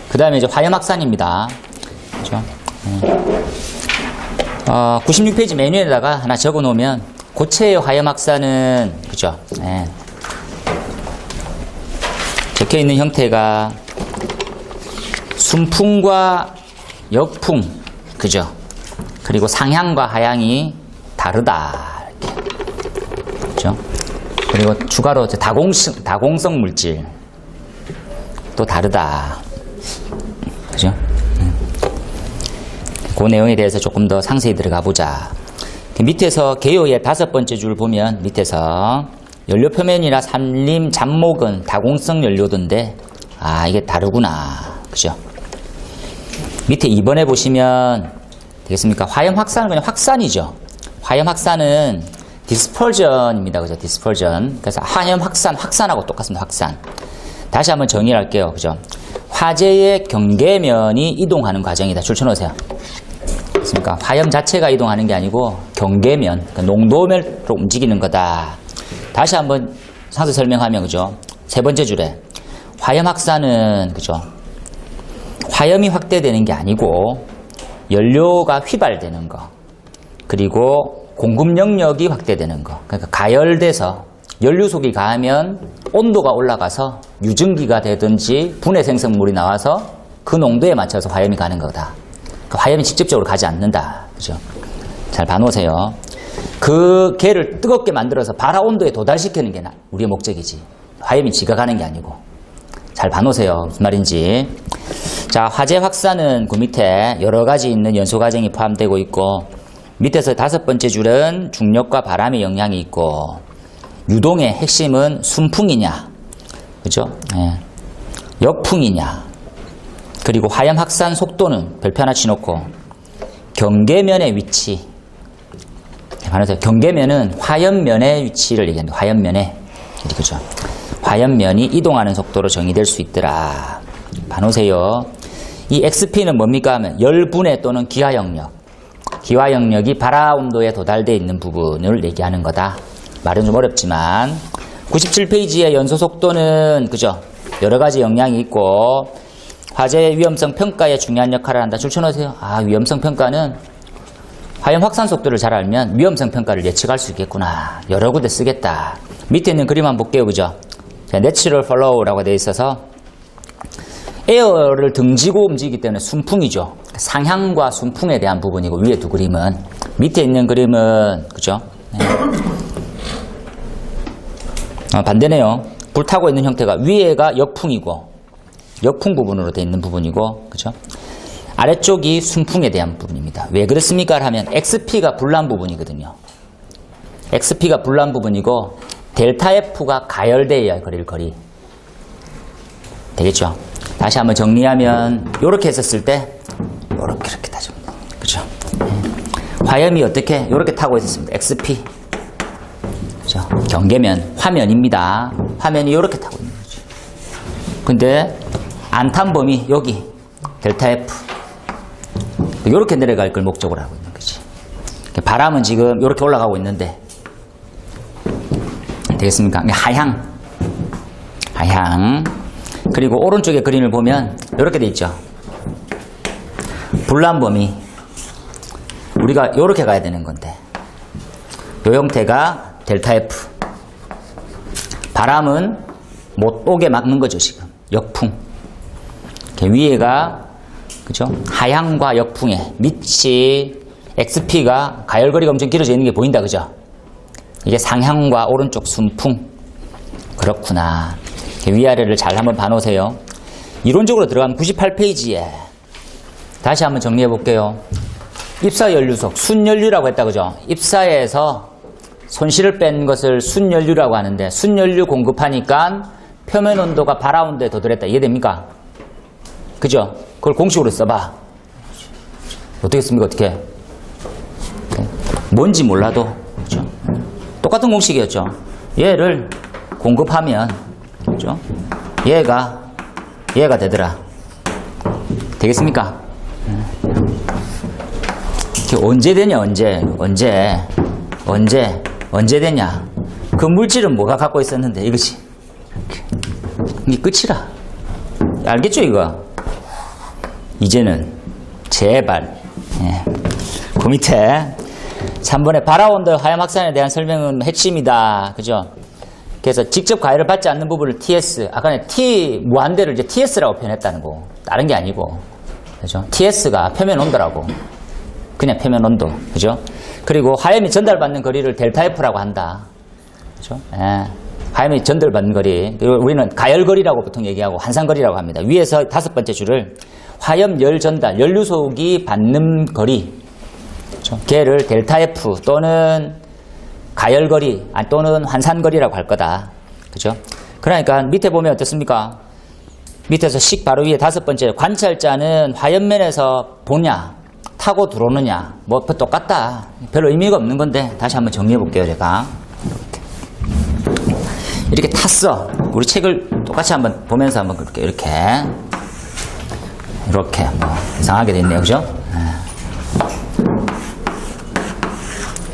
그 다음에 이제 화염확산입니다. 그죠? 96페이지 메뉴에다가 하나 적어 놓으면, 고체의 화염확산은, 그죠? 네. 적혀 있는 형태가 순풍과 역풍, 그죠? 그리고 상향과 하향이 다르다. 이렇게. 그죠? 그리고 추가로 다공성 물질. 또 다르다. 그죠? 그 내용에 대해서 조금 더 상세히 들어가 보자. 밑에서 개요의 5번째 줄 보면 밑에서 연료 표면이나 산림, 잡목은 다공성 연료던데 이게 다르구나. 그죠? 밑에 2번에 보시면 되겠습니까? 화염 확산은 그냥 확산이죠. 화염 확산은 디스펄전입니다. 그죠? 디스펄전. 그래서 화염 확산하고 똑같습니다. 확산. 다시 한번 정의를 할게요. 그죠? 화재의 경계면이 이동하는 과정이다. 줄 쳐놓으세요. 그렇습니까? 화염 자체가 이동하는 게 아니고 경계면, 그러니까 농도면으로 움직이는 거다. 다시 한번 상세 설명하면, 그죠? 3번째 줄에 화염 확산은, 그죠? 화염이 확대되는 게 아니고 연료가 휘발되는 거, 그리고 공급 영역이 확대되는 거. 그러니까 가열돼서 연료속이 가하면 온도가 올라가서 유증기가 되든지 분해 생성물이 나와서 그 농도에 맞춰서 화염이 가는 거다. 그 화염이 직접적으로 가지 않는다. 그죠? 잘 봐놓으세요. 그 개를 뜨겁게 만들어서 발화 온도에 도달시키는 게 우리의 목적이지. 화염이 지가 가는 게 아니고. 잘 봐놓으세요. 무슨 말인지. 자, 화재 확산은 그 밑에 여러 가지 있는 연소 과정이 포함되고 있고, 밑에서 5번째 줄은 중력과 바람의 영향이 있고, 유동의 핵심은 순풍이냐, 그죠? 예. 역풍이냐, 그리고 화염 확산 속도는 별표 하나 치놓고, 경계면의 위치. 말하자면 경계면은 화염면의 위치를 얘기합니다. 화염면에. 그죠? 화염면이 이동하는 속도로 정의될 수 있더라. 봐놓으세요. 이 XP는 뭡니까 하면 열분해 또는 기화 영역. 기화 영역이 발화 온도에 도달되어 있는 부분을 얘기하는 거다. 말은 좀 어렵지만 97페이지의 연소 속도는 그죠? 여러 가지 영향이 있고 화재 위험성 평가에 중요한 역할을 한다. 줄 쳐놓으세요. 위험성 평가는 화염 확산 속도를 잘 알면 위험성 평가를 예측할 수 있겠구나. 여러 군데 쓰겠다. 밑에 있는 그림 한번 볼게요. 그죠? 내추럴 플로우라고 되어 있어서 에어를 등지고 움직이기 때문에 순풍이죠. 상향과 순풍에 대한 부분이고, 위에 두 그림은, 밑에 있는 그림은 그죠? 네. 반대네요. 불타고 있는 형태가 위에가 역풍이고 역풍 부분으로 되어 있는 부분이고, 그죠? 아래쪽이 순풍에 대한 부분입니다. 왜 그렇습니까? 하면 XP가 불난 부분이거든요. XP가 불난 부분이고 델타 F가 가열돼야 거리 되겠죠? 다시 한번 정리하면 이렇게 했었을 때 이렇게 타죠. 그죠? 화염이 어떻게 이렇게 타고 있었습니다. XP. 그죠? 경계면 화면입니다. 화면이 이렇게 타고 있는 거죠. 근데 안 탄 범위 여기 델타 F. 이렇게 내려갈 걸 목적으로 하고 있는 거지. 바람은 지금 이렇게 올라가고 있는데 되겠습니까? 하향. 그리고 오른쪽에 그림을 보면 이렇게 돼 있죠. 불난 범위. 우리가 이렇게 가야 되는 건데 이 형태가 델타 F. 바람은 못 오게 막는 거죠. 지금 역풍. 위에가 그죠? 하향과 역풍의 밑이 XP가 가열거리가 엄청 길어져 있는 게 보인다. 그죠? 이게 상향과 오른쪽 순풍. 그렇구나. 위아래를 잘 한번 봐놓으세요. 이론적으로 들어가면 98페이지에 다시 한번 정리해 볼게요. 입사연료속 순연료라고 했다. 그죠? 입사에서 손실을 뺀 것을 순연료라고 하는데 순연료 공급하니까 표면 온도가 발화 온도에 도달했다. 이해됩니까? 그죠? 그걸 공식으로 써봐. 어떻게 씁니까? 어떻게? 뭔지 몰라도 그죠? 똑같은 공식이었죠. 얘를 공급하면 그죠? 얘가 되더라. 되겠습니까? 언제 되냐? 언제 되냐? 그 물질은 뭐가 갖고 있었는데 이거지. 이게 끝이라. 알겠죠, 이거? 이제는 제발. 예. 그 밑에 3번에 발화온도의 화염 확산에 대한 설명은 핵심이다. 그죠? 그래서 직접 가열을 받지 않는 부분을 TS, 아까 T 무한대를 이제 TS라고 표현했다는 거. 다른 게 아니고. 그죠? TS가 표면 온도라고. 그냥 표면 온도. 그죠? 그리고 화염이 전달받는 거리를 델타 F라고 한다. 그죠? 예. 화염이 전달받는 거리. 그리고 우리는 가열거리라고 보통 얘기하고 환산거리라고 합니다. 위에서 5번째 줄을 화염 열 전달, 연료속이 받는 거리. 그죠? 걔를 델타 F 또는 가열거리 또는 환산거리라고 할 거다. 그죠? 그러니까 밑에 보면 어떻습니까? 밑에서 식 바로 위에 5번째 관찰자는 화염면에서 보냐 타고 들어오느냐 뭐 똑같다. 별로 의미가 없는 건데 다시 한번 정리해 볼게요. 제가 이렇게 탔어. 우리 책을 똑같이 한번 보면서 한번 이렇게 뭐 이상하게 돼 있네요. 그죠?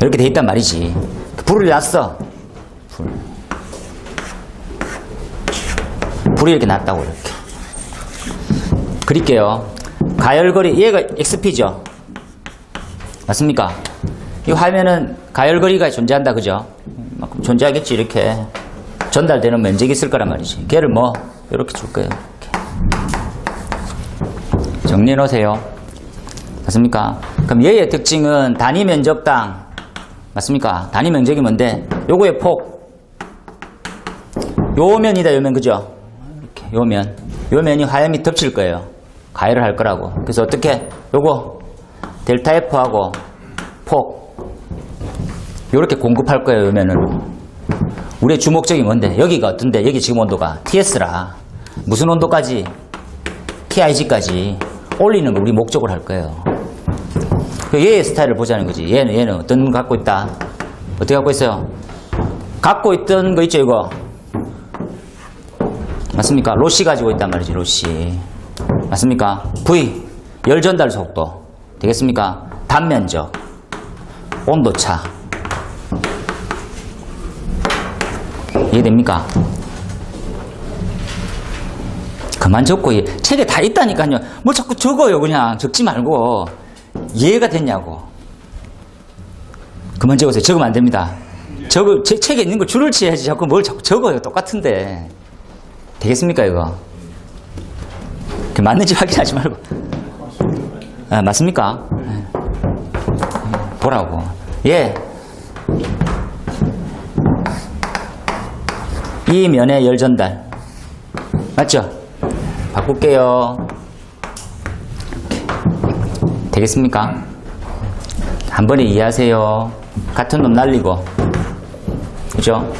이렇게 돼 있단 말이지. 불을 놨어. 불이 이렇게 났다고 이렇게. 그릴게요. 가열거리, 얘가 XP죠. 맞습니까? 이 화면은 가열거리가 존재한다. 그죠? 존재하겠지. 이렇게 전달되는 면적이 있을 거란 말이지. 걔를 뭐 이렇게 줄 거예요. 이렇게. 정리해 놓으세요. 맞습니까? 그럼 얘의 특징은 단위 면적당 맞습니까? 단위 면적이 뭔데? 요거의 폭. 요 면이다, 요 면, 그죠? 이렇게, 요 면. 요 면이 화염이 덮칠 거예요. 가열을 할 거라고. 그래서 어떻게? 요거, 델타 F하고 폭. 요렇게 공급할 거예요, 요 면을. 우리의 주목적인 뭔데? 여기가 어떤데? 여기 지금 온도가 TS라. 무슨 온도까지? TIG까지 올리는 걸 우리 목적으로 할 거예요. 얘의 스타일을 보자는 거지. 얘는 어떤 걸 갖고 있다? 어떻게 갖고 있어요? 갖고 있던 거 있죠, 이거? 맞습니까? 로시 가지고 있단 말이지, 로시. 맞습니까? V, 열 전달 속도. 되겠습니까? 단면적, 온도차. 이해됩니까? 그만 적고, 책에 다 있다니까요. 뭐 자꾸 적어요, 그냥. 적지 말고. 이해가 됐냐고. 그만 적으세요. 적으면 안 됩니다. 책에 있는 걸 줄을 치야지. 자꾸 뭘 자꾸 적어요. 똑같은데. 되겠습니까, 이거? 맞는지 확인하지 말고. 아, 맞습니까? 보라고. 예. 이 면의 열 전달. 맞죠? 바꿀게요. 되겠습니까? 한 번에 이해하세요. 같은 놈 날리고. 그죠?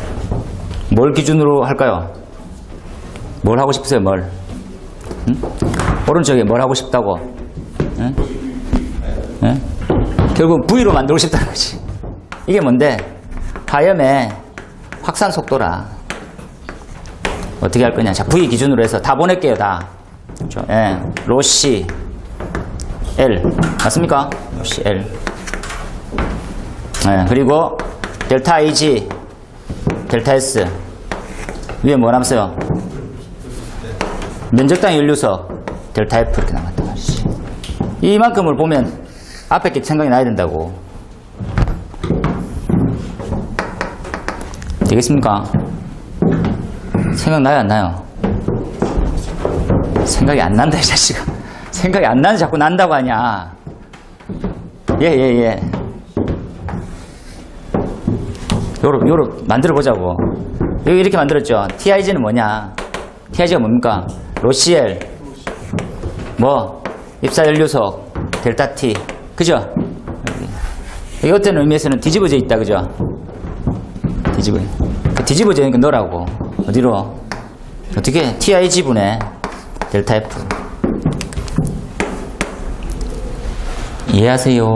뭘 기준으로 할까요? 뭘 하고 싶으세요, 뭘? 응? 오른쪽에 뭘 하고 싶다고? 응? 응? 결국 V로 만들고 싶다는 거지. 이게 뭔데? 화염의 확산 속도라. 어떻게 할 거냐? 자, V 기준으로 해서 다 보낼게요, 다. 그렇죠? 예. 로시 L. 맞습니까? 로시 L. 예. 그리고 델타 IG, 델타 S. 위에 뭐 남았어요? 면적당 연료석, 델타 F 이렇게 남았단 말이지. 이만큼을 보면 앞에 게 생각이 나야 된다고. 되겠습니까? 생각나요, 안 나요? 생각이 안 난다, 이 자식아. 생각이 안 나는 자꾸 난다고 하냐. 예. 요로 만들어 보자고. 여기 이렇게 만들었죠. TIG는 뭐냐? TIG가 뭡니까? 로시엘, 뭐, 입사연료석, 델타 T. 그죠? 여기 어떤 의미에서는 뒤집어져 있다, 그죠? 뒤집어져 있는 거 넣으라고. 어디로? 어떻게? TIG분의 델타 F. 이해하세요?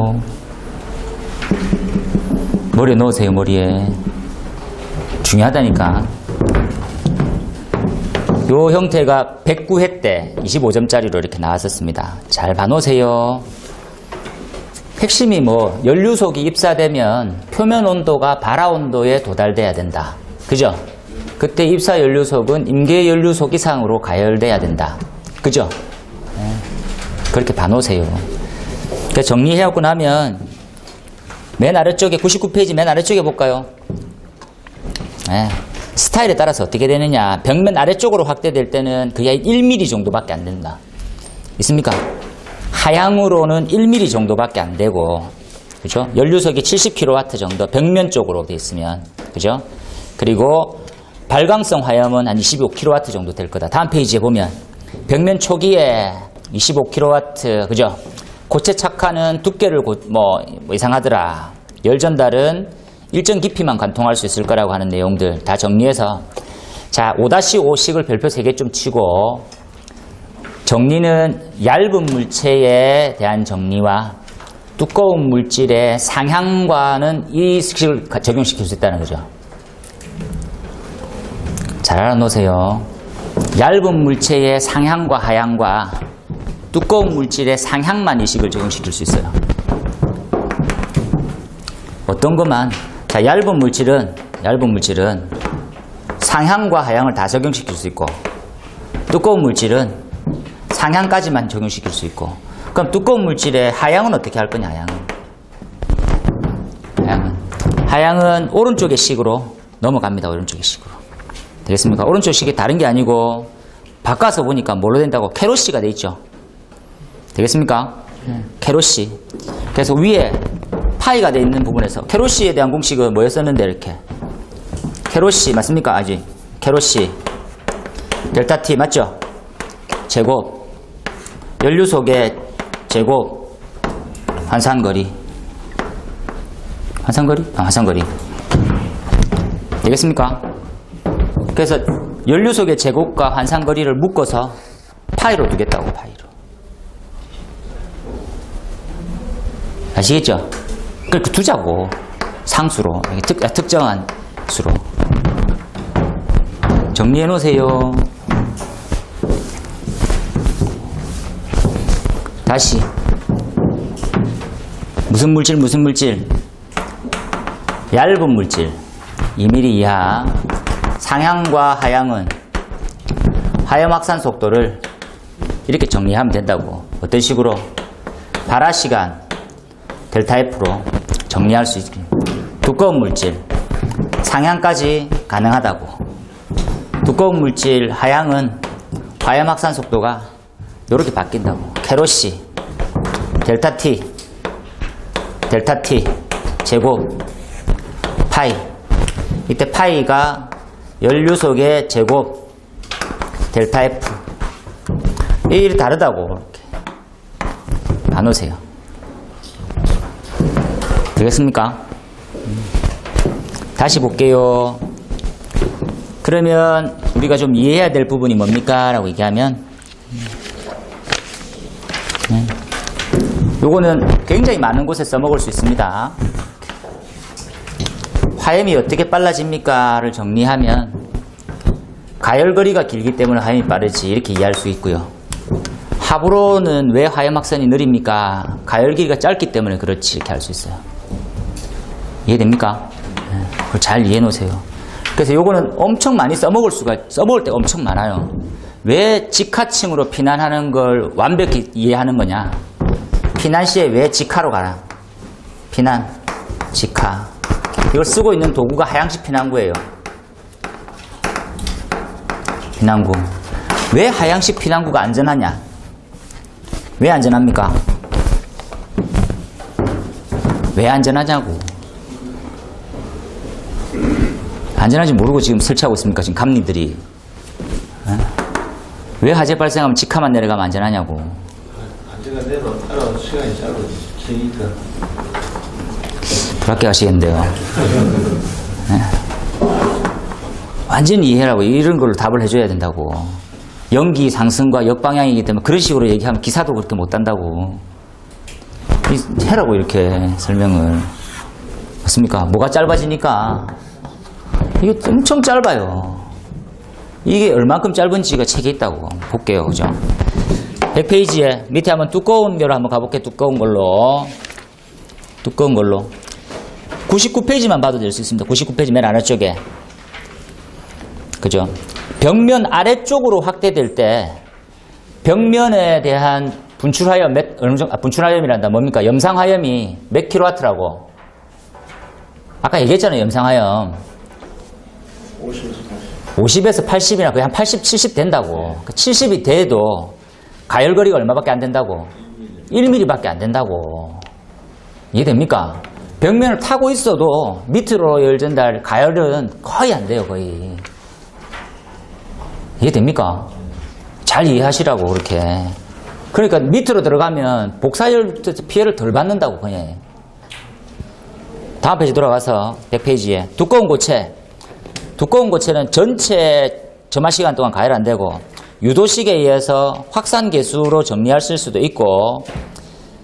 머리에 넣으세요, 머리에. 중요하다니까. 요 형태가 109회 때 25점짜리로 이렇게 나왔었습니다. 잘 봐놓으세요. 핵심이 뭐, 연료속이 입사되면 표면 온도가 발화 온도에 도달돼야 된다. 그죠? 그때 입사 연료속은 임계 연료속 이상으로 가열돼야 된다. 그죠? 그렇게 봐놓으세요. 그러니까 정리해갖고 나면 맨 아래쪽에 99페이지 맨 아래쪽에 볼까요? 스타일에 따라서 어떻게 되느냐. 벽면 아래쪽으로 확대될 때는 그게 1mm 정도밖에 안 된다. 있습니까? 하향으로는 1mm 정도밖에 안 되고, 그죠? 연료석이 70kW 정도 벽면 쪽으로 돼 있으면, 그죠? 그리고 발광성 화염은 한 25kW 정도 될 거다. 다음 페이지에 보면 벽면 초기에 25kW, 그죠? 고체 착화는 두께를 뭐 이상하더라. 열 전달은 일정 깊이만 관통할 수 있을 거라고 하는 내용들 다 정리해서, 자, 5-5식을 별표 3개 좀 치고, 정리는 얇은 물체에 대한 정리와 두꺼운 물질의 상향과는 이 식을 적용시킬 수 있다는 거죠. 잘 알아놓으세요. 얇은 물체의 상향과 하향과 두꺼운 물질의 상향만 이 식을 적용시킬 수 있어요. 어떤 것만. 자, 얇은 물질은 상향과 하향을 다 적용시킬 수 있고, 두꺼운 물질은 상향까지만 적용시킬 수 있고. 그럼 두꺼운 물질의 하향은 어떻게 할 거냐? 하향은 오른쪽의 식으로 넘어갑니다. 오른쪽의 식으로. 되겠습니까? 오른쪽 식이 다른 게 아니고 바꿔서 보니까 뭘로 된다고? 캐로시가 돼 있죠. 되겠습니까? 캐로시. 그래서 위에 파이가 돼 있는 부분에서 캐로시에 대한 공식은 뭐였었는데, 이렇게 캐로시 맞습니까? 아직 캐로시 델타 T 맞죠? 제곱 연료속의 제곱 환산거리. 환산거리 되겠습니까? 그래서 연료속의 제곱과 환산거리를 묶어서 파이로 두겠다고. 파이로. 아시겠죠? 그렇게 두자고. 상수로. 특정한 수로. 정리해 놓으세요. 다시. 무슨 물질? 얇은 물질. 2mm 이하. 상향과 하향은 화염 확산 속도를 이렇게 정리하면 된다고. 어떤 식으로? 발화 시간 델타 F로 정리할 수 있게. 두꺼운 물질 상향까지 가능하다고. 두꺼운 물질 하향은 화염 확산 속도가 이렇게 바뀐다고. 캐로시 델타 T 제곱 파이. 이때 파이가 연료속의 제곱 델타 F. 이게 다르다고. 이렇게 나누세요. 되겠습니까? 다시 볼게요. 그러면 우리가 좀 이해해야 될 부분이 뭡니까? 라고 얘기하면, 요거는 굉장히 많은 곳에 써먹을 수 있습니다. 화염이 어떻게 빨라집니까? 를 정리하면, 가열거리가 길기 때문에 화염이 빠르지, 이렇게 이해할 수 있고요. 합으로는 왜 화염 확산이 느립니까? 가열길이가 짧기 때문에 그렇지, 이렇게 할 수 있어요. 이해됩니까? 그걸 잘 이해해 놓으세요. 그래서 요거는 엄청 많이 써먹을 때가 엄청 많아요. 왜 직하층으로 피난하는 걸 완벽히 이해하는 거냐? 피난 시에 왜 직하로 가나? 피난, 직하. 이걸 쓰고 있는 도구가 하향식 피난구예요. 피난구. 왜 하향식 피난구가 안전하냐? 왜 안전합니까? 왜 안전하냐고. 안전한지 모르고 지금 설치하고 있습니까? 지금 감리들이. 왜 화재 발생하면 직하만 내려가면 안전하냐고. 화재가 따라와서 시간이 짧아지니까. 그렇게 하시겠는데요. 완전히 이해하라고. 이런 걸로 답을 해줘야 된다고. 연기 상승과 역방향이기 때문에 그런 식으로 얘기하면 기사도 그렇게 못한다고. 해라고 이렇게 설명을. 맞습니까? 뭐가 짧아지니까. 이게 엄청 짧아요. 이게 얼만큼 짧은지가 책에 있다고. 볼게요. 그죠? 100페이지에 밑에 한번 두꺼운 묘로 한번 가볼게요. 두꺼운 걸로. 99페이지만 봐도 될 수 있습니다. 99페이지 맨 아래쪽에. 그죠? 벽면 아래쪽으로 확대될 때 벽면에 대한 분출화염, 분출화염이란다. 뭡니까? 염상화염이 몇 킬로와트라고? 아까 얘기했잖아요, 염상화염. 50에서 80이나 거의 한 80, 70 된다고. 70이 돼도 가열거리가 얼마밖에 안 된다고? 1mm밖에 안 된다고. 이해됩니까? 벽면을 타고 있어도 밑으로 열 전달 가열은 거의 안 돼요, 거의. 이해됩니까? 잘 이해하시라고, 그렇게. 그러니까 밑으로 들어가면 복사열 피해를 덜 받는다고, 그냥. 다음 페이지 돌아가서 100페이지에 두꺼운 고체. 두꺼운 고체는 전체 점화 시간 동안 가열 안 되고 유도식에 의해서 확산 계수로 정리할 수도 있고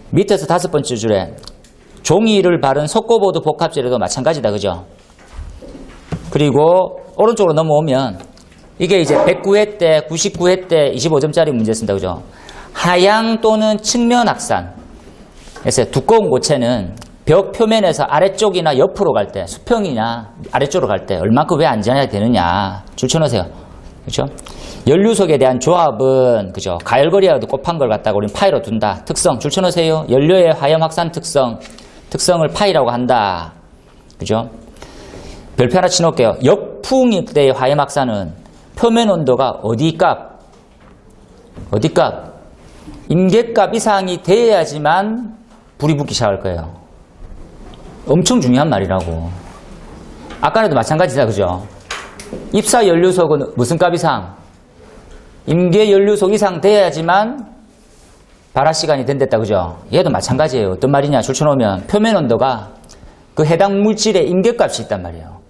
밑에서 5번째 줄에 종이를 바른 속고보드 복합재료도 마찬가지다. 그죠? 그리고 오른쪽으로 넘어오면 이게 이제 109회 때, 99회 때 25점짜리 문제였습니다. 그죠? 하향 또는 측면 확산. 그래서 두꺼운 고체는 벽 표면에서 아래쪽이나 옆으로 갈 때, 수평이나 아래쪽으로 갈 때 얼마큼 왜 안전해야 되느냐. 줄 쳐놓으세요. 그죠? 연료석에 대한 조합은, 그죠? 가열거리하고도 곱한 걸 갖다가 우리는 파이로 둔다. 특성, 줄 쳐놓으세요. 연료의 화염 확산 특성을 파이라고 한다. 그죠? 별표 하나 쳐놓을게요. 역풍일 때의 화염 확산은 표면 온도가 어디 값? 임계값 이상이 돼야지만 불이 붙기 시작할 거예요. 엄청 중요한 말이라고. 아까도 마찬가지다. 그죠? 입사 연료속은 무슨 값 이상? 임계 연료속 이상 돼야지만 발화 시간이 된댔다. 그죠? 얘도 마찬가지예요. 어떤 말이냐? 줄쳐놓으면 표면 온도가 그 해당 물질의 임계값이 있단 말이에요.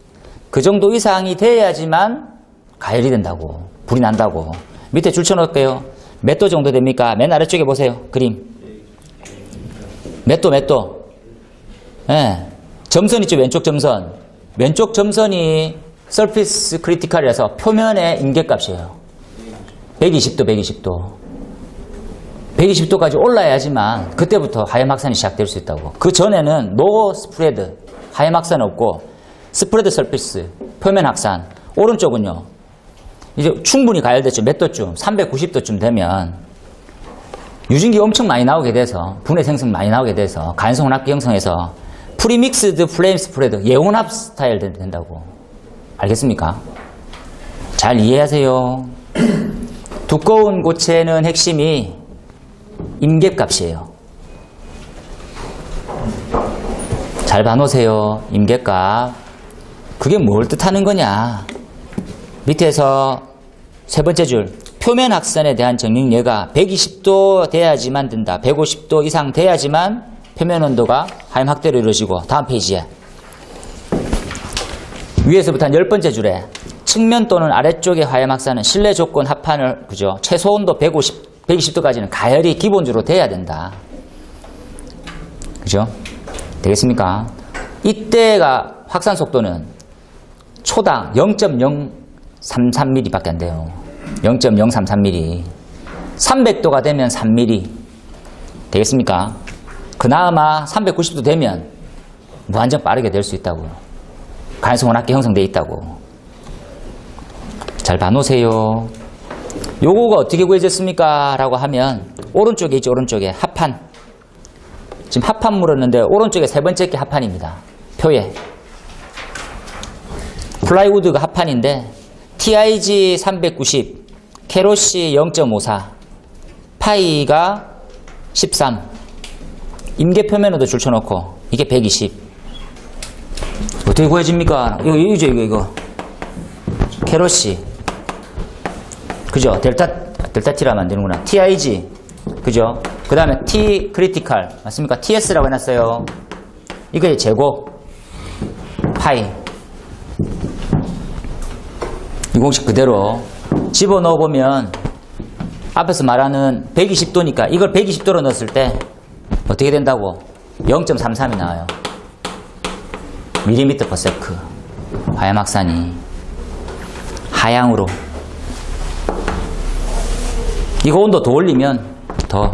그 정도 이상이 돼야지만 가열이 된다고. 불이 난다고. 밑에 줄쳐놓을게요. 몇 도 정도 됩니까? 맨 아래쪽에 보세요. 그림. 몇 도? 예. 점선 있죠? 왼쪽 점선. 왼쪽 점선이 서피스 크리티컬이라서 표면의 임계값이에요. 120도. 120도까지 올라야지만 그때부터 하염 확산이 시작될 수 있다고. 그 전에는 노 스프레드, 하염 확산 없고 스프레드 서피스, 표면 확산. 오른쪽은요. 이제 충분히 가열됐죠. 몇 도쯤? 390도쯤 되면 유증기 엄청 많이 나오게 돼서 분해 생성 많이 나오게 돼서 간성 혼합기 형성해서 프리믹스드 플레임 스프레드, 예혼합 스타일 된다고. 알겠습니까? 잘 이해하세요. 두꺼운 고체는 핵심이 임계값이에요. 잘 봐놓으세요. 임계값. 그게 뭘 뜻하는 거냐? 밑에서 세 번째 줄. 표면 확산에 대한 정lik례가 120도 돼야지만 된다. 150도 이상 돼야지만 표면 온도가 하염 확대로 이루어지고. 다음 페이지에 위에서부터 한 10번째 줄에 측면 또는 아래쪽의 하염 확산은 실내 조건 합판을, 그죠? 최소 온도 120도까지는 가열이 기본적으로 돼야 된다. 그죠? 되겠습니까? 이때가 확산 속도는 초당 0.033mm 밖에 안 돼요. 0.033mm. 300도가 되면 3mm. 되겠습니까? 그나마 390도 되면 무한정 빠르게 될 수 있다고. 간성 혼합기 형성되어 있다고. 잘 봐놓으세요. 요거가 어떻게 구해졌습니까? 라고 하면 오른쪽에 있죠. 오른쪽에 합판. 지금 합판 물었는데 오른쪽에 세 번째 게 합판입니다. 표에. 플라이우드가 합판인데 TIG 390, 캐로시 0.54, 파이가 13, 임계 표면으로 줄쳐놓고 이게 120. 어떻게 구해집니까? 이거. 캐로시. 그죠? 델타 T라면 안 되는구나. TIG. 그죠? 그 다음에 T 크리티컬. 맞습니까? TS라고 해놨어요. 이거 제곱. 파이. 이 공식 그대로 집어넣어 보면 앞에서 말하는 120도니까 이걸 120도로 넣었을 때 어떻게 된다고? 0.33이 나와요. 밀리미터 퍼 세크. 하염 확산이 하향으로. 이거 온도 더 올리면 더.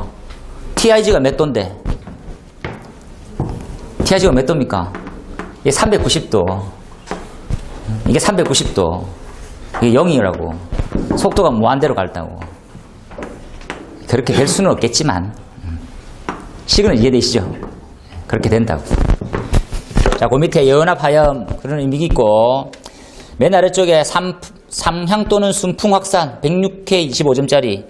TIG가 몇 도인데? TIG가 몇 도입니까? 이게 390도. 이게 390도. 이게 0이라고. 속도가 무한대로 갈다고. 그렇게 될 수는 없겠지만 식은 이해되시죠? 그렇게 된다고. 자, 그 밑에 연합하염 그런 의미가 있고 맨 아래쪽에 삼향 또는 순풍 확산 106K 25점짜리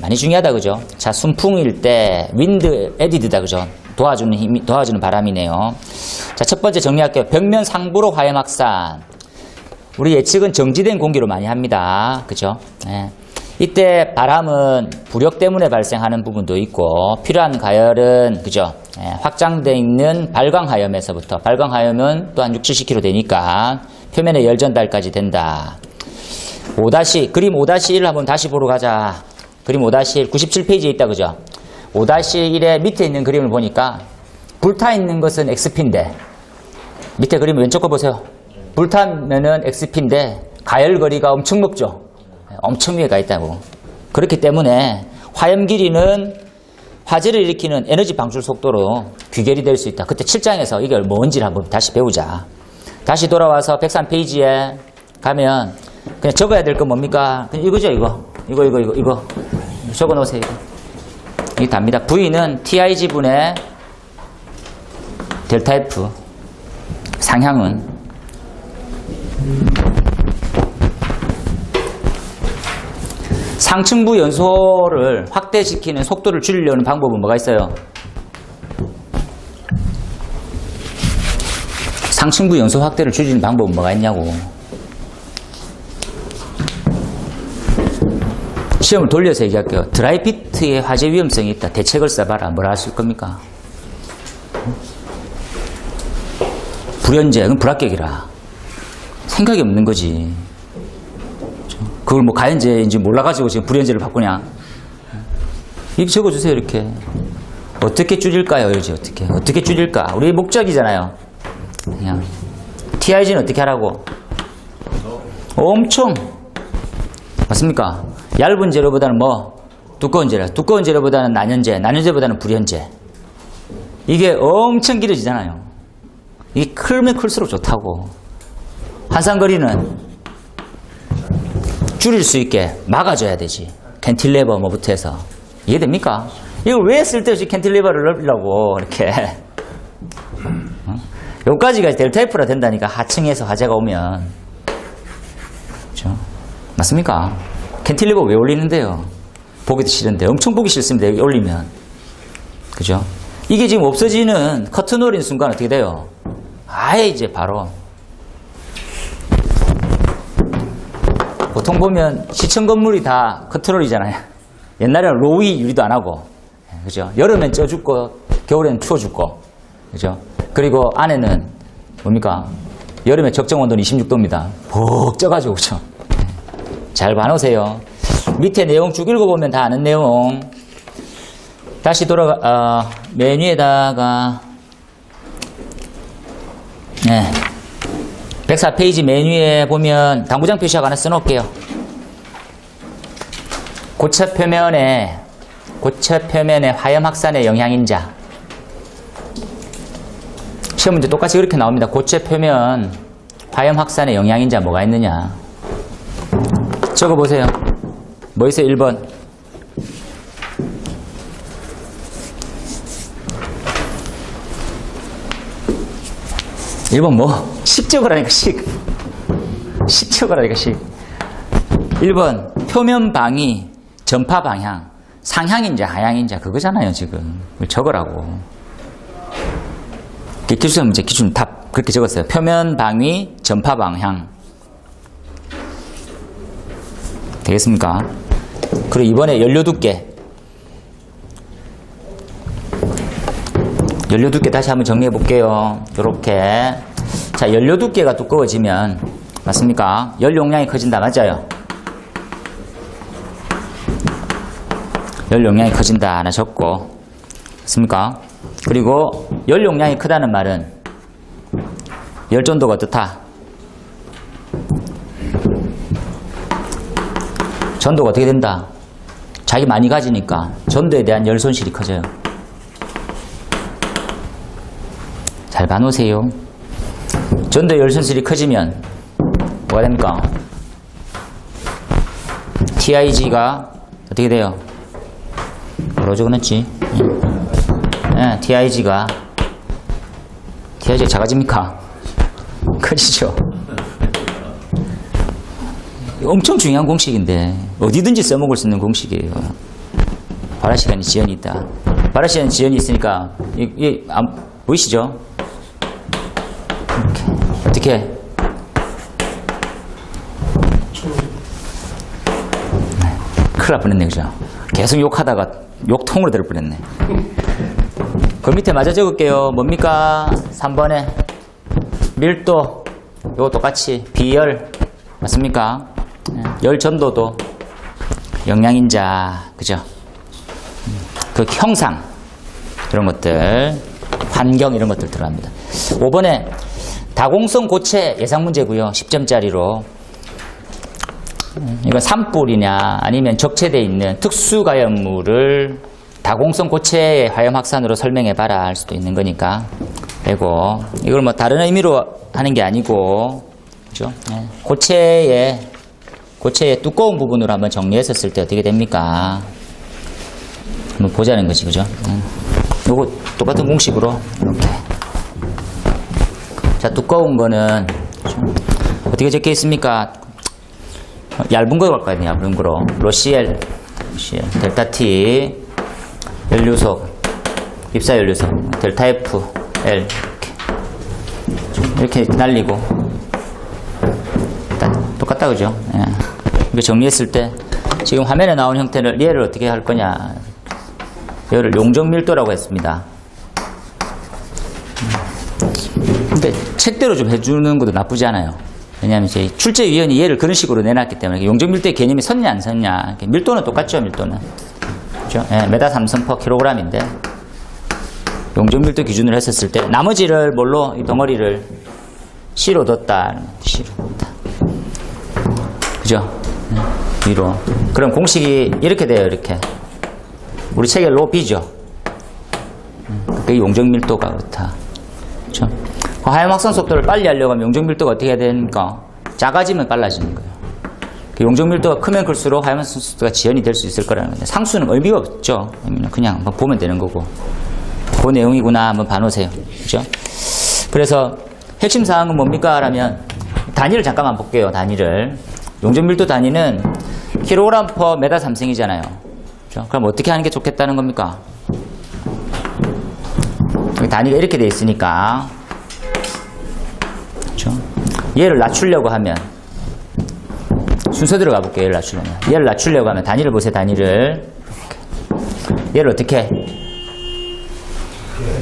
많이 중요하다 그죠? 자, 순풍일 때 윈드 에디드다 그죠? 도와주는 바람이네요. 자, 첫 번째 정리할게요. 벽면 상부로 화염 확산. 우리 예측은 정지된 공기로 많이 합니다. 그죠? 네. 이때 바람은 부력 때문에 발생하는 부분도 있고 필요한 가열은 그죠? 예, 확장되어 있는 발광하염에서부터 발광하염은 또 한 60-70km 되니까 표면의 열 전달까지 된다. 그림 5-1 한번 다시 보러 가자. 그림 5-1 97페이지에 있다 그죠? 5-1의 밑에 있는 그림을 보니까 불타 있는 것은 XP인데 밑에 그림 왼쪽 거 보세요. 불타면은 XP인데 가열거리가 엄청 높죠? 엄청 위에 가 있다고. 그렇기 때문에 화염 길이는 화재를 일으키는 에너지 방출 속도로 귀결이 될 수 있다. 그때 7장에서 이게 뭔지를 한번 다시 배우자. 다시 돌아와서 103페이지에 가면 그냥 적어야 될 건 뭡니까? 그냥 이거죠, 이거. 이거. 적어 놓으세요, 이거. 이게 답니다. V는 TIG분의 델타 F. 상향은 상층부 연소를 확대시키는 속도를 줄이려는 방법은 뭐가 있어요? 상층부 연소 확대를 줄이는 방법은 뭐가 있냐고. 시험을 돌려서 얘기할게요. 드라이피트의 화재 위험성이 있다. 대책을 써봐라. 뭐라 하실 겁니까? 불연제, 그건 불합격이라. 생각이 없는 거지. 그걸 뭐 가연제인지 몰라가지고 지금 불연제를 바꾸냐. 이렇게 적어주세요, 이렇게. 어떻게 줄일까요, 이제 어떻게 줄일까? 우리 목적이잖아요. 그냥. TIG는 어떻게 하라고? 엄청. 맞습니까? 얇은 재료보다는 뭐? 두꺼운 재료. 두꺼운 재료보다는 난연제, 난연제보다는 불연제. 이게 엄청 길어지잖아요. 이게 클면 클수록 좋다고. 한상거리는 줄일 수 있게 막아줘야 되지. 캔틸레버 뭐부터 해서. 이해됩니까? 이걸 왜 쓸데없이 캔틸레버를 넣으려고 이렇게. 여기까지가 델타 F라 된다니까. 하층에서 화재가 오면. 그렇죠? 맞습니까? 캔틸레버 왜 올리는데요? 보기도 싫은데. 엄청 보기 싫습니다. 여기 올리면. 그죠? 이게 지금 없어지는 커튼 올린 순간 어떻게 돼요? 아예 이제 바로. 보통 보면 시청 건물이 다 커튼홀이잖아요. 옛날에는 로위 유리도 안 하고, 그죠? 여름엔 쪄 죽고, 겨울엔 추워 죽고, 그죠? 그리고 안에는 뭡니까? 여름에 적정 온도는 26도입니다. 푹 쪄가지고, 그죠? 잘 봐놓으세요. 밑에 내용 쭉 읽어보면 다 아는 내용. 다시 메뉴에다가, 네. 104페이지 메뉴에 보면 당구장 표시하고 하나 써놓을게요. 고체 표면의 화염 확산의 영향인자. 시험 문제 똑같이 그렇게 나옵니다. 고체 표면 화염 확산의 영향인자 뭐가 있느냐. 적어보세요. 뭐 있어요? 1번. 1번 뭐? 식적으라니까, 식 적으라니까, 식. 1번, 표면 방위, 전파 방향. 상향인자, 하향인자, 그거잖아요, 지금. 적으라고. 기출 문제, 기준 답, 그렇게 적었어요. 표면 방위, 전파 방향. 되겠습니까? 그리고 이번에 연료 두께. 연료 두께 다시 한번 정리해 볼게요. 요렇게. 자, 연료 두께가 두꺼워지면, 맞습니까? 열 용량이 커진다. 맞아요? 열 용량이 커진다. 하나 적고. 맞습니까? 그리고 열 용량이 크다는 말은 열 전도가 어떻다? 전도가 어떻게 된다? 자기 많이 가지니까 전도에 대한 열 손실이 커져요. 잘 봐놓으세요. 전도 열 손실이 커지면 뭐가 됩니까? TIG가 어떻게 돼요? 뭐로 적어놨지? 네, TIG가 작아집니까? 커지죠? 엄청 중요한 공식인데 어디든지 써먹을 수 있는 공식이에요. 발화 시간이 지연이 있다. 발화 시간이 지연이 있으니까 이게 보이시죠? 이렇게. 어떻게? 네, 큰일 날 뻔했네, 그죠? 계속 욕하다가 욕통으로 될 뻔했네. 그 밑에 맞아 적을게요. 뭡니까? 3번에 밀도, 요거 똑같이 비열 맞습니까? 열 전도도 영양인자, 그죠? 그 형상 이런 것들, 환경 이런 것들 들어갑니다. 5번에 다공성 고체 예상 문제고요. 10점짜리로. 이건 산불이냐 아니면 적체되어 있는 특수가염물을 다공성 고체의 화염 확산으로 설명해 봐라 할 수도 있는 거니까 되고, 이걸 뭐 다른 의미로 하는 게 아니고, 그죠? 고체의 두꺼운 부분으로 한번 정리했었을 때 어떻게 됩니까? 한번 보자는 거지, 그죠? 요거 똑같은 공식으로 이렇게. 자, 두꺼운 거는 어떻게 적혀 있습니까? 얇은 거 갈까요? 얇은 거로. 로시엘, 델타 T, 연료속, 입사 연료속, 델타 F, L 이렇게 날리고 똑같다, 그죠? 예. 이거 정리했을 때 지금 화면에 나온 형태를 얘를 어떻게 할 거냐? 얘를 용적밀도라고 했습니다. 근데 책대로 좀 해주는 것도 나쁘지 않아요. 왜냐하면 저희 출제위원이 얘를 그런 식으로 내놨기 때문에 용적밀도의 개념이 섰냐 안 섰냐. 밀도는 똑같죠, 밀도는. 그죠? 예, 메다 3선 퍼 킬로그램인데 용적밀도 기준으로 했었을 때 나머지를 뭘로 이 덩어리를 C로 뒀다. C로 뒀다. 그죠? 위로. 그럼 공식이 이렇게 돼요, 이렇게. 우리 책에 로 B죠. 그게 용적밀도가 그렇다. 그죠? 화염 확산 속도를 빨리 하려고 하면 용적밀도가 어떻게 해야 됩니까? 작아지면 빨라지는 거예요. 용적밀도가 크면 클수록 화염 확산 속도가 지연이 될 수 있을 거라는 건데, 상수는 의미가 없죠. 의미는 그냥 한번 보면 되는 거고. 그 내용이구나 한번 봐놓으세요. 그죠? 그래서 핵심 사항은 뭡니까? 라면 단위를 잠깐만 볼게요. 단위를. 용적밀도 단위는 킬로그램 퍼 메다 3생이잖아요. 그죠? 그럼 어떻게 하는 게 좋겠다는 겁니까? 단위가 이렇게 돼 있으니까, 그죠? 얘를 낮추려고 하면 순서대로 가볼게요. 얘를 낮추려고 하면 단위를 보세요. 단위를 이렇게. 얘를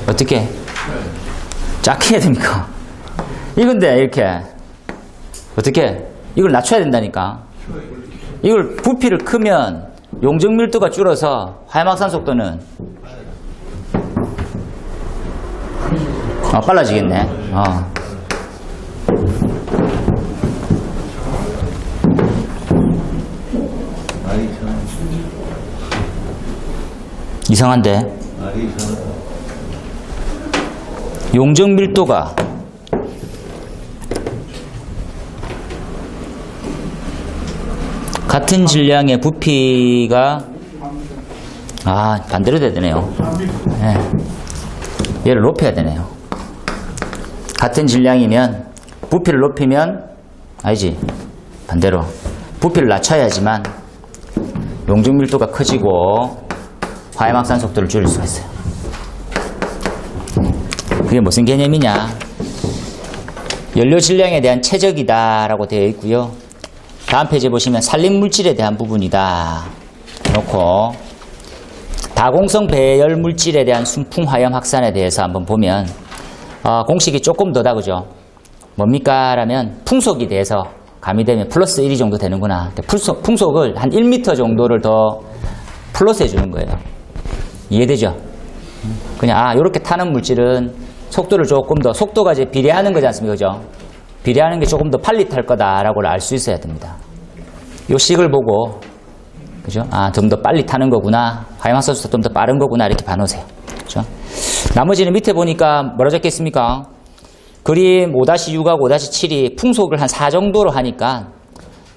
어떻게 작게 해야 됩니까? 이건데 이렇게 어떻게 이걸 낮춰야 된다니까. 이걸 부피를 크면 용적밀도가 줄어서 화염 확산 속도는 빨라지겠네. 이상한데? 용적밀도가 같은 질량의 부피가 반대로 돼야 되네요. 네. 얘를 높여야 되네요. 같은 질량이면 부피를 높이면 아니지, 반대로 부피를 낮춰야지만 용적밀도가 커지고 화염 확산 속도를 줄일 수가 있어요. 그게 무슨 개념이냐? 연료 질량에 대한 최적이다 라고 되어 있고요. 다음 페이지에 보시면 산림물질에 대한 부분이다 놓고, 다공성 배열 물질에 대한 순풍 화염 확산에 대해서 한번 보면 공식이 조금 더다, 그죠? 뭡니까? 라면 풍속에 대해서 가미되면 플러스 1이 정도 되는구나. 풍속을 한 1m 정도를 더 플러스 해주는 거예요. 이해되죠? 그냥 이렇게 타는 물질은 속도를 조금 더, 속도가 이제 비례하는 거지 않습니까? 그죠? 비례하는 게 조금 더 빨리 탈 거다라고 알 수 있어야 됩니다. 요 식을 보고, 그죠? 좀 더 빨리 타는 거구나. 화염 확산 속도 좀 더 빠른 거구나. 이렇게 봐놓으세요. 그죠? 나머지는 밑에 보니까 뭐라 적혀 있습니까? 그림 5-6하고 5-7이 풍속을 한 4 정도로 하니까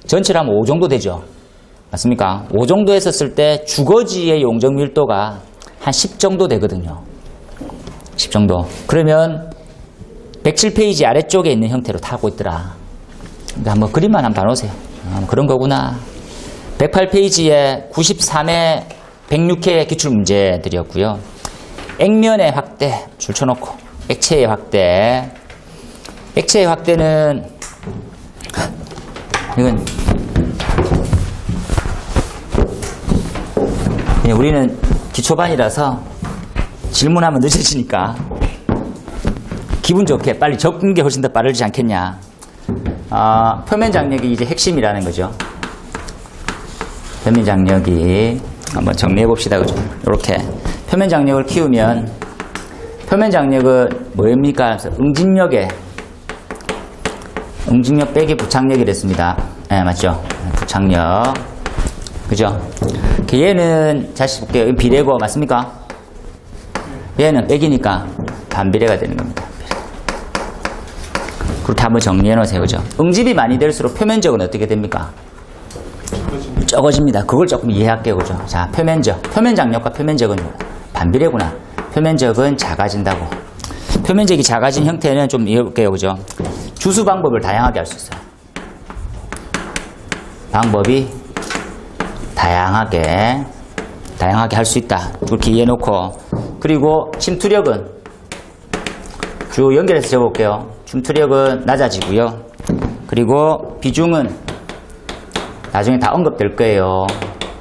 전체로 하면 5 정도 되죠. 맞습니까? 5 정도 했었을 때 주거지의 용적 밀도가 한 10 정도 되거든요. 10 정도. 그러면 107페이지 아래쪽에 있는 형태로 타고 있더라. 그러니까 한번 그림만 한번 봐놓으세요. 그런 거구나. 108페이지에 93회 106회 기출문제들이었고요. 액면의 확대 줄 쳐놓고 액체의 확대. 액체의 확대는 이건 우리는 기초반이라서 질문하면 늦어지니까 기분 좋게 빨리 적는 게 훨씬 더 빠르지 않겠냐. 표면 장력이 이제 핵심이라는 거죠. 표면 장력이 한번 정리해 봅시다. 그죠? 이렇게 표면 장력을 키우면 표면 장력은 뭐입니까? 응집력 빼기 부착력이 됐습니다. 네, 맞죠? 부착력. 그죠? 얘는 다시 볼게요. 비례고 맞습니까? 얘는 빼기니까 반비례가 되는 겁니다. 그렇게 한번 정리해 놓으세요. 그죠? 응집이 많이 될수록 표면적은 어떻게 됩니까? 적어집니다. 그걸 조금 이해할게요. 그죠? 자, 표면적. 표면장력과 표면적은 반비례구나. 표면적은 작아진다고. 표면적이 작아진 형태는 좀 이해해볼게요. 그죠? 주수 방법을 다양하게 할 수 있어요. 방법이 다양하게 할 수 있다. 그렇게 이해해놓고. 그리고 침투력은 주 연결해서 적어볼게요. 침투력은 낮아지고요. 그리고 비중은 나중에 다 언급될 거예요.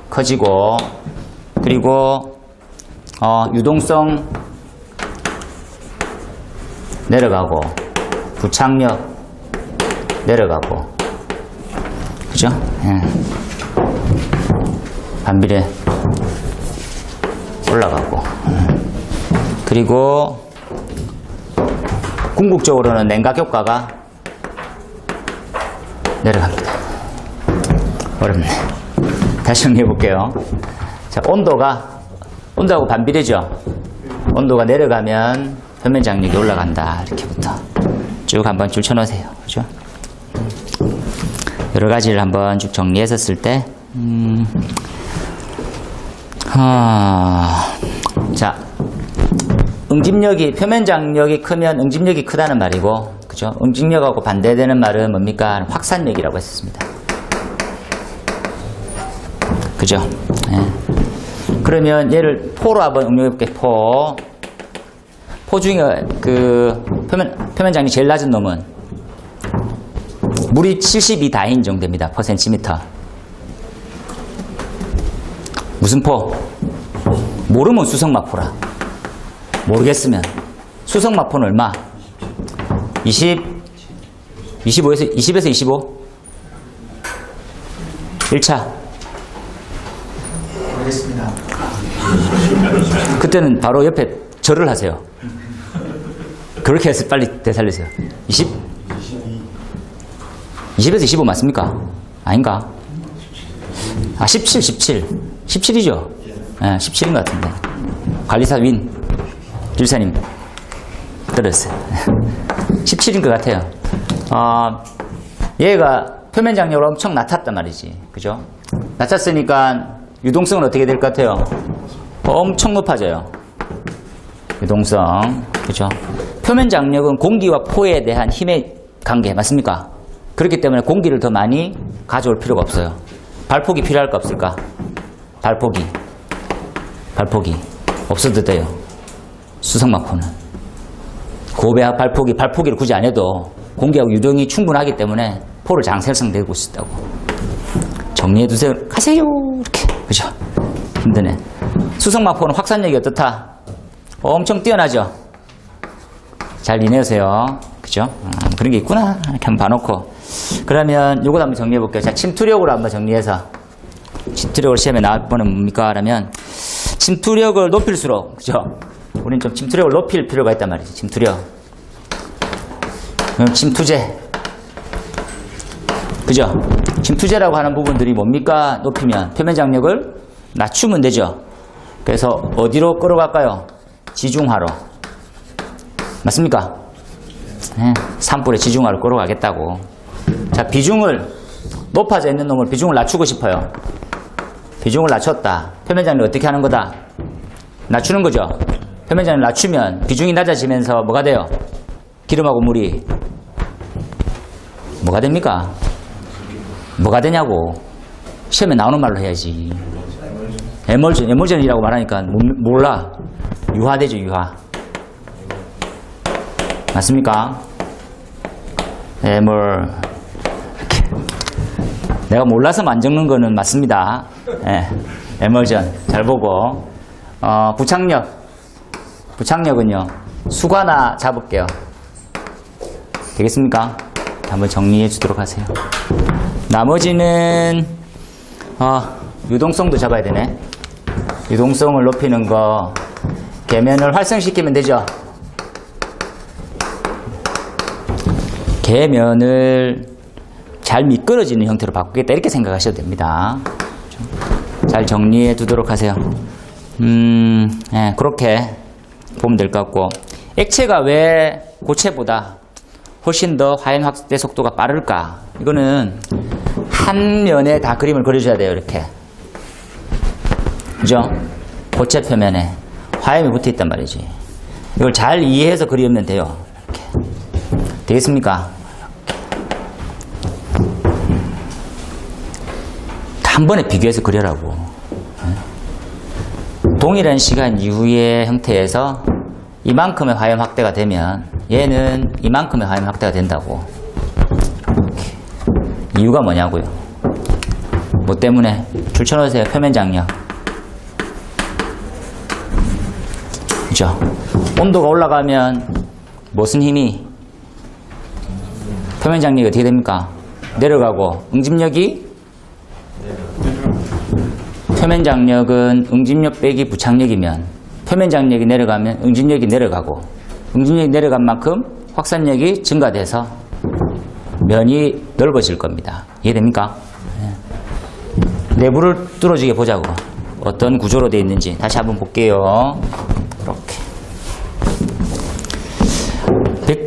커지고. 그리고 유동성 내려가고 부착력 내려가고. 그죠? 예. 반비례 올라가고. 그리고 궁극적으로는 냉각 효과가 내려갑니다. 어렵네. 다시 정리해 볼게요. 자, 온도하고 반비례죠. 온도가 내려가면 표면 장력이 올라간다. 이렇게부터 쭉 한번 줄 쳐놓으세요. 그죠? 여러 가지를 한번 쭉 정리했었을 때, 자, 응집력이, 표면 장력이 크면 응집력이 크다는 말이고, 그죠? 응집력하고 반대되는 말은 뭡니까? 확산력이라고 했었습니다. 그죠? 네. 그러면 얘를 포로 한번 응용해볼게. 포 중에 표면 장력이 제일 낮은 놈은 물이 72다인 정도입니다. 퍼 센티미터. 무슨 포? 모르면 수성마포라. 모르겠으면 수성마포는 얼마? 20에서 25? 1차. 모르겠습니다. 그때는 바로 옆에 절을 하세요. 그렇게 해서 빨리 되살리세요. 20에서 25 맞습니까? 아닌가? 17이죠? 네, 17인 것 같은데. 관리사 길사님 들었어요. 17인 것 같아요. 얘가 표면 장력을 엄청 낮췄단 말이지. 그죠? 낮췄으니까 유동성은 어떻게 될 것 같아요? 엄청 높아져요. 유동성. 그죠? 표면 장력은 공기와 포에 대한 힘의 관계 맞습니까? 그렇기 때문에 공기를 더 많이 가져올 필요가 없어요. 발폭이 필요할 거 없을까? 발폭이 없어도 돼요. 수성마포는 고배합 발폭기를 굳이 안 해도 공기하고 유동이 충분하기 때문에 포를 장생성되고 있다고 정리해 두세요. 가세요. 이렇게. 그죠? 힘드네. 수성마포는 확산력이 어떻다? 엄청 뛰어나죠? 잘 이해하세요. 그죠? 그런 게 있구나. 이렇게 한번 봐놓고. 그러면 요거 한번 정리해 볼게요. 자, 침투력으로 한번 정리해서. 침투력을 시험에 나와보면 뭡니까? 라면, 침투력을 높일수록, 그죠? 우리는 좀 침투력을 높일 필요가 있단 말이지. 침투력. 그럼 침투제. 그죠? 침투제라고 하는 부분들이 뭡니까? 높이면 표면 장력을 낮추면 되죠. 그래서 어디로 끌어갈까요? 지중하로. 맞습니까? 네, 산불의 지중하로 끌어가겠다고. 자, 비중을 높아져 있는 놈을 비중을 낮추고 싶어요. 비중을 낮췄다. 표면장력 어떻게 하는 거다? 낮추는 거죠. 표면장력 낮추면 비중이 낮아지면서 뭐가 돼요? 기름하고 물이 뭐가 됩니까? 뭐가 되냐고. 시험에 나오는 말로 해야지. 에멀전이라고 말하니까 몰라. 유화되죠, 유화. 맞습니까? 내가 몰라서 안 적는 거는 맞습니다. 에멀전. 잘 보고. 부착력은요, 수가나 잡을게요. 되겠습니까? 한번 정리해 주도록 하세요. 나머지는, 유동성도 잡아야 되네. 유동성을 높이는 거, 계면을 활성시키면 되죠. 계면을 잘 미끄러지는 형태로 바꾸겠다. 이렇게 생각하셔도 됩니다. 잘 정리해 두도록 하세요. 그렇게 보면 될 것 같고. 액체가 왜 고체보다 훨씬 더 화염 확대 속도가 빠를까? 이거는 한 면에 다 그림을 그려줘야 돼요. 이렇게. 그죠? 고체 표면에 화염이 붙어 있단 말이지. 이걸 잘 이해해서 그리면 돼요. 이렇게. 되겠습니까? 한 번에 비교해서 그려라고. 동일한 시간 이후의 형태에서 이만큼의 화염 확대가 되면 얘는 이만큼의 화염 확대가 된다고. 이렇게. 이유가 뭐냐고요. 뭐 때문에? 줄쳐놓으세요. 표면 장력. 그죠? 온도가 올라가면 무슨 힘이? 표면 장력이 어떻게 됩니까? 내려가고. 응집력이? 표면 장력은 응집력 빼기 부착력이면 표면 장력이 내려가면 응집력이 내려가고 응집력이 내려간 만큼 확산력이 증가돼서 면이 넓어질 겁니다. 이해됩니까? 내부를 뚫어지게 보자고. 어떤 구조로 되어 있는지 다시 한번 볼게요. 이렇게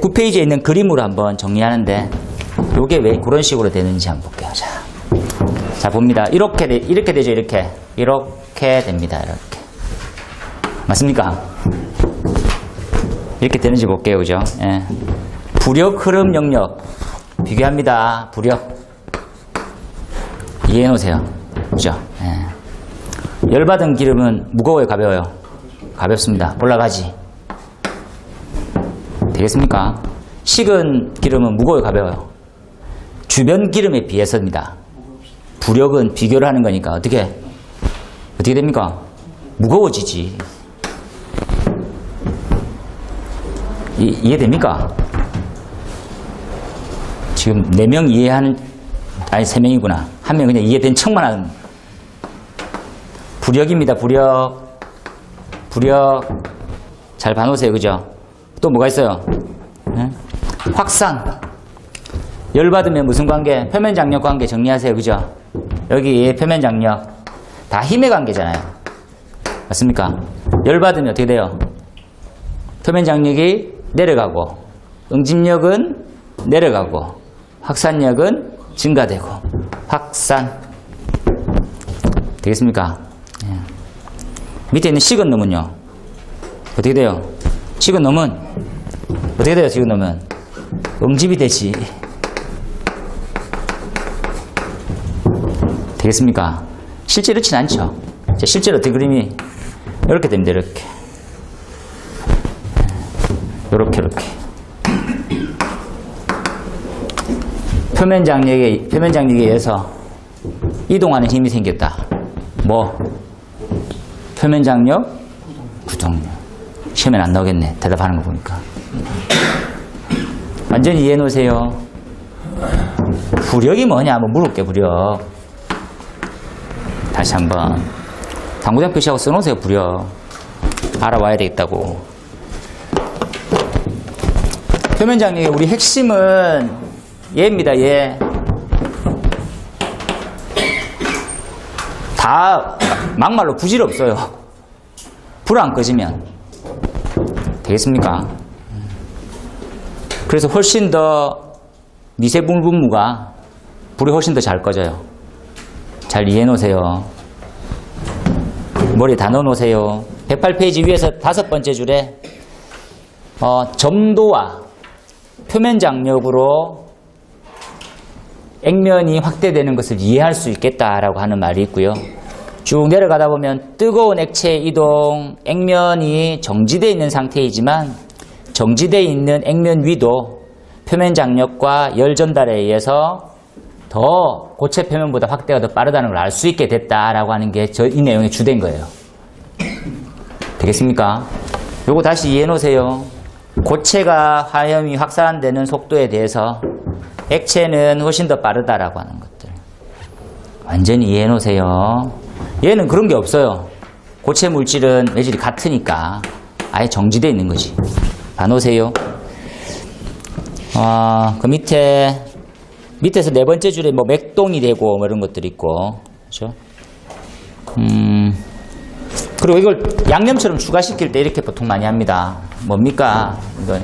109페이지에 있는 그림으로 한번 정리하는데 이게 왜 그런 식으로 되는지 한번 볼게요. 자 봅니다. 이렇게 되죠. 이렇게 됩니다. 이렇게 맞습니까? 이렇게 되는지 볼게요. 그죠? 예. 부력 흐름 영역 비교합니다. 부력 이해해 놓으세요. 그죠? 예. 열받은 기름은 무거워요, 가벼워요? 가볍습니다. 올라가지. 되겠습니까? 식은 기름은 무거워요, 가벼워요? 주변 기름에 비해서입니다. 부력은 비교를 하는 거니까 어떻게 됩니까? 무거워지지. 이해됩니까? 지금 4명 이해하는, 아니 3명이구나. 한 명 그냥 이해된 척만 하는. 부력입니다. 부력 잘 봐놓으세요. 그죠? 또 뭐가 있어요? 네? 확산. 열받으면 무슨 관계? 표면 장력 관계 정리하세요. 그죠? 여기 표면 장력 다 힘의 관계잖아요. 맞습니까? 열받으면 어떻게 돼요? 표면 장력이 내려가고 응집력은 내려가고 확산력은 증가되고 확산. 되겠습니까? 예. 밑에 있는 식은 놈은요 어떻게 돼요? 식은 놈은 어떻게 돼요? 식은 놈은 응집이 되지. 되겠습니까? 실제로 그렇진 않죠. 실제로 어떻게 그림이 이렇게 됩니다. 이렇게 표면 장력에 의해서 이동하는 힘이 생겼다. 뭐? 표면 장력, 구동력. 시험에 안 나오겠네. 대답하는 거 보니까. 완전히 이해해 놓으세요. 부력이 뭐냐? 한번 물을게. 부력. 다시 한번 당구장 표시하고 써놓으세요. 부력. 알아와야 되겠다고. 표면 장력의 우리 핵심은 얘입니다. 얘. 다 막말로 부질없어요. 불 안 꺼지면. 되겠습니까? 그래서 훨씬 더 미세분무가 불이 훨씬 더 잘 꺼져요. 잘 이해해 놓으세요. 머리에 다 넣어놓으세요. 108페이지 위에서 5번째 줄에 점도와 표면 장력으로 액면이 확대되는 것을 이해할 수 있겠다라고 하는 말이 있고요. 쭉 내려가다 보면 뜨거운 액체 이동, 액면이 정지되어 있는 상태이지만 정지되어 있는 액면 위도 표면 장력과 열 전달에 의해서 더 고체 표면보다 확대가 더 빠르다는 걸 알 수 있게 됐다라고 하는 게 이 내용의 주된 거예요. 되겠습니까? 요거 다시 이해해 놓으세요. 고체가 화염이 확산되는 속도에 대해서 액체는 훨씬 더 빠르다라고 하는 것들. 완전히 이해해 놓으세요. 얘는 그런 게 없어요. 고체 물질은 매질이 같으니까 아예 정지되어 있는 거지. 봐 놓으세요. 그 밑에서 네 번째 줄에 뭐 맥동이 되고 뭐 이런 것들이 있고, 그렇죠? 그리고 이걸 양념처럼 추가시킬 때 이렇게 보통 많이 합니다. 뭡니까? 이걸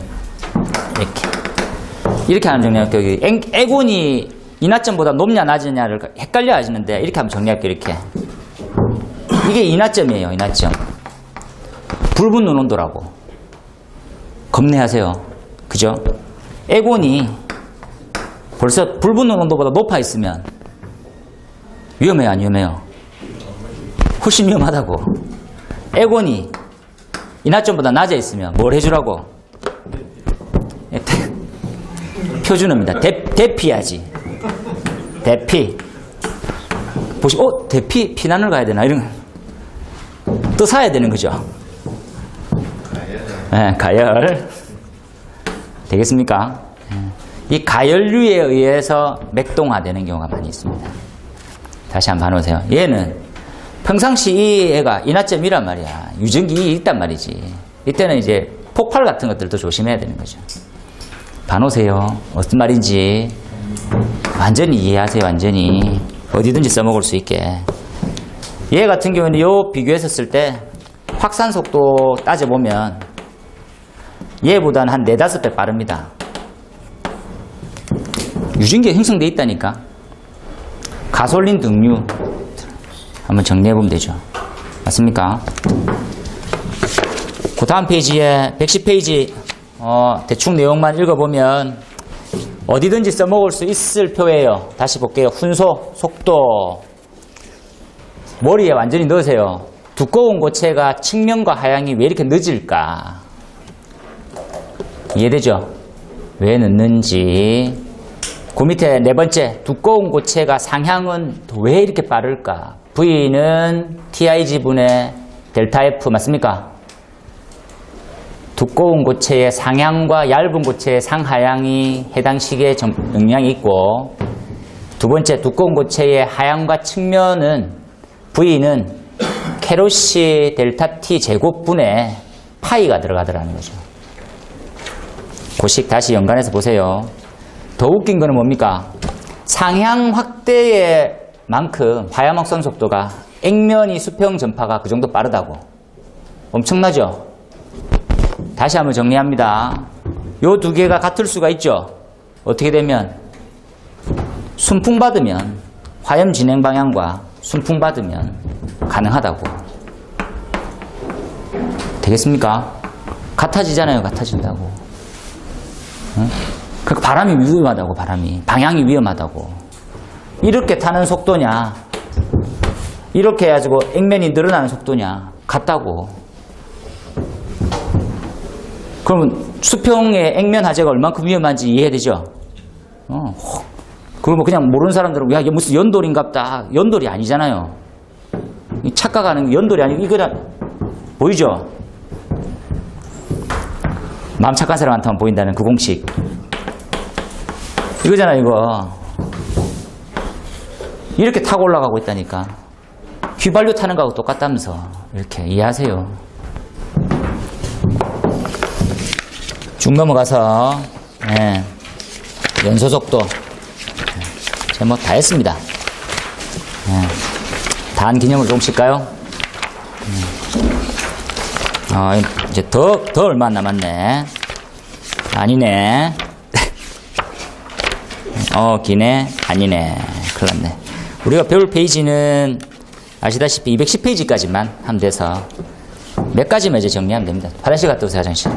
이렇게 하는 정리할게요. 여기 애곤이 인하점보다 높냐 낮으냐를 헷갈려 하시는데 이렇게 한번 정리할게요. 이렇게 이게 인하점이에요. 인하점. 불 붙는 온도라고. 겁내하세요. 그죠? 애곤이 벌써 불 붙는 온도보다 높아 있으면 위험해요, 안 위험해요? 훨씬 위험하다고. 애곤이 인하점보다 낮아 있으면 뭘 해주라고? 표준어입니다. 대피하지. 대피. 보시면, 대피? 피난을 가야 되나? 이런, 또 사야 되는 거죠. 네, 가열. 되겠습니까? 이 가열류에 의해서 맥동화되는 경우가 많이 있습니다. 다시 한번 봐놓으세요. 얘는 평상시 이 애가 인하점이란 말이야. 유전기 있단 말이지. 이때는 이제 폭발 같은 것들도 조심해야 되는 거죠. 봐놓으세요. 어떤 말인지 완전히 이해하세요. 완전히 어디든지 써먹을 수 있게. 얘 같은 경우에는 요 비교했었을 때 확산 속도 따져보면 얘보다는 한 4-5배 빠릅니다. 유전기가 형성되어 있다니까. 가솔린 등류 한번 정리해보면 되죠. 맞습니까? 그 다음 페이지에 110페이지 대충 내용만 읽어보면 어디든지 써먹을 수 있을 표예요. 다시 볼게요. 훈소, 속도. 머리에 완전히 넣으세요. 두꺼운 고체가 측면과 하향이 왜 이렇게 늦을까? 이해되죠? 왜 늦는지. 그 밑에 네 번째, 두꺼운 고체가 상향은 왜 이렇게 빠를까? V는 TIG분의 델타 F 맞습니까? 두꺼운 고체의 상향과 얇은 고체의 상하향이 해당 시기에 영향이 있고, 두 번째, 두꺼운 고체의 하향과 측면은 V는 캐로시 델타 T 제곱분의 파이가 들어가더라는 거죠. 고식 다시 연관해서 보세요. 더 웃긴 거는 뭡니까? 상향 확대의 만큼 화염 확산 속도가 액면이 수평 전파가 그 정도 빠르다고. 엄청나죠? 다시 한번 정리합니다. 요 두 개가 같을 수가 있죠. 어떻게 되면 순풍 받으면 화염 진행 방향과 순풍 받으면 가능하다고. 되겠습니까? 같아지잖아요. 같아진다고. 응? 그 바람이 위험하다고. 바람이 방향이 위험하다고. 이렇게 타는 속도냐 이렇게 해가지고 액면이 늘어나는 속도냐 같다고. 그러면 수평의 액면 하재가 얼만큼 위험한지 이해되죠? 그리고 그냥 모르는 사람들은 야 무슨 연돌인갑다. 연돌이 아니잖아요. 착각하는 연돌이 아니고 이거라 보이죠? 마음 착한 사람한테만 보인다는 그 공식 이거잖아. 이거 이렇게 타고 올라가고 있다니까. 휘발유 타는 거하고 똑같다면서. 이렇게 이해하세요. 쭉 넘어가서 연소 속도 제가 뭐 다 했습니다. 단 기념을 조금씩 가요. 이제 더 얼마 안 남았네. 아니네. 기네. 아니네. 큰일 났네. 우리가 배울 페이지는 아시다시피 210페이지까지만 하면 돼서 몇 가지만 이제 정리하면 됩니다. 화장실 갔다 오세요, 화장실.